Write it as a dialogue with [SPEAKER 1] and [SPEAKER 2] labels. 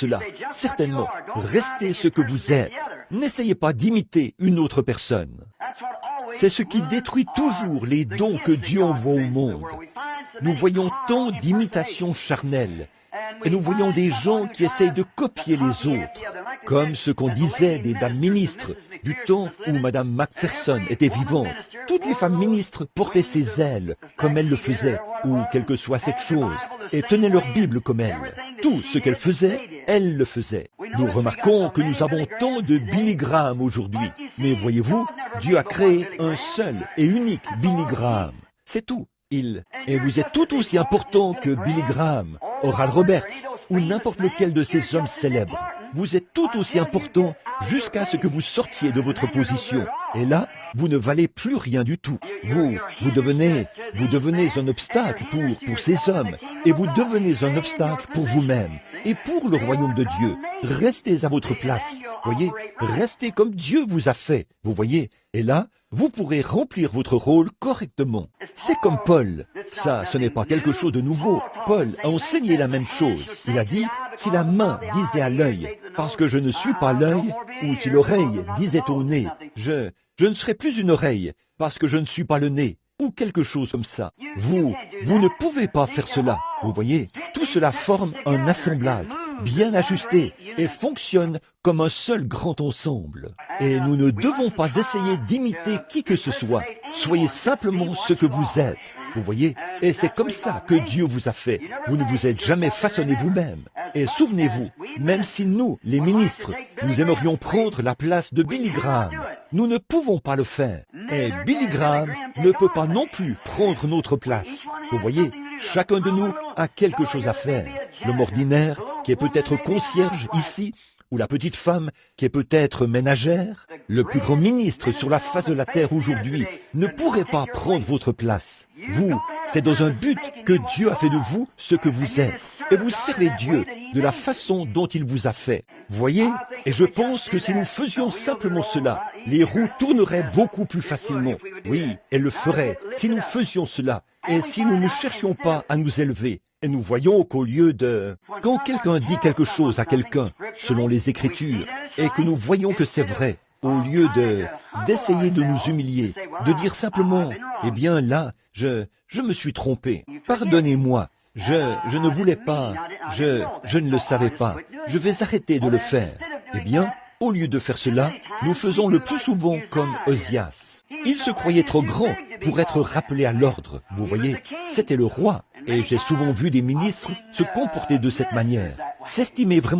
[SPEAKER 1] cela. Certainement, restez ce que vous êtes. N'essayez pas d'imiter une autre personne. C'est ce qui détruit toujours les dons que Dieu envoie au monde. Nous voyons tant d'imitations charnelles, et nous voyons des gens qui essayent de copier les autres, comme ce qu'on disait des dames ministres du temps où Madame Macpherson était vivante. Toutes les femmes ministres portaient ses ailes comme elle le faisait, ou quelle que soit cette chose, et tenaient leur Bible comme elle. Tout ce qu'elle faisait, elle le faisait. Nous remarquons que nous avons tant de Billy Graham aujourd'hui, mais voyez-vous, Dieu a créé un seul et unique Billy Graham. C'est tout. Et vous êtes tout aussi important que Billy Graham, Oral Roberts, ou n'importe lequel de ces hommes célèbres. Vous êtes tout aussi important jusqu'à ce que vous sortiez de votre position. Et là, vous ne valez plus rien du tout. Vous devenez un obstacle pour ces hommes, et vous devenez un obstacle pour vous-même, et pour le royaume de Dieu. Restez à votre place, voyez, restez comme Dieu vous a fait, vous voyez, et là, vous pourrez remplir votre rôle correctement. C'est comme Paul. Ça, ce n'est pas quelque chose de nouveau. Paul a enseigné la même chose. Il a dit, si la main disait à l'œil, parce que je ne suis pas l'œil, ou si l'oreille disait au nez, je ne serai plus une oreille, parce que je ne suis pas le nez, ou quelque chose comme ça. Vous ne pouvez pas faire cela. Vous voyez, tout cela forme un assemblage, bien ajusté, et fonctionne comme un seul grand ensemble. Et nous ne devons pas essayer d'imiter qui que ce soit. Soyez simplement ce que vous êtes. Vous voyez, et c'est comme ça que Dieu vous a fait. Vous ne vous êtes jamais façonné vous-même. Et souvenez-vous, même si nous, les ministres, nous aimerions prendre la place de Billy Graham, nous ne pouvons pas le faire. Et Billy Graham ne peut pas non plus prendre notre place. Vous voyez, chacun de nous a quelque chose à faire. L'homme ordinaire, qui est peut-être concierge ici, ou la petite femme, qui est peut-être ménagère, le plus grand ministre sur la face de la terre aujourd'hui, ne pourrait pas prendre votre place. Vous, c'est dans un but que Dieu a fait de vous ce que vous êtes. Et vous servez Dieu de la façon dont il vous a fait. Voyez, et je pense que si nous faisions simplement cela, les roues tourneraient beaucoup plus facilement. Oui, elles le feraient, si nous faisions cela, et si nous ne cherchions pas à nous élever. Et nous voyons qu'au lieu de... Quand quelqu'un dit quelque chose à quelqu'un, selon les Écritures, et que nous voyons que c'est vrai, au lieu d'essayer de nous humilier, de dire simplement, eh bien là, je me suis trompé, pardonnez-moi, je ne voulais pas, je ne le savais pas, je vais arrêter de le faire. Eh bien, au lieu de faire cela, nous faisons le plus souvent comme Osias. Il se croyait trop grand pour être rappelé à l'ordre, vous voyez, c'était le roi. Et j'ai souvent vu des ministres se comporter de cette manière, s'estimer vraiment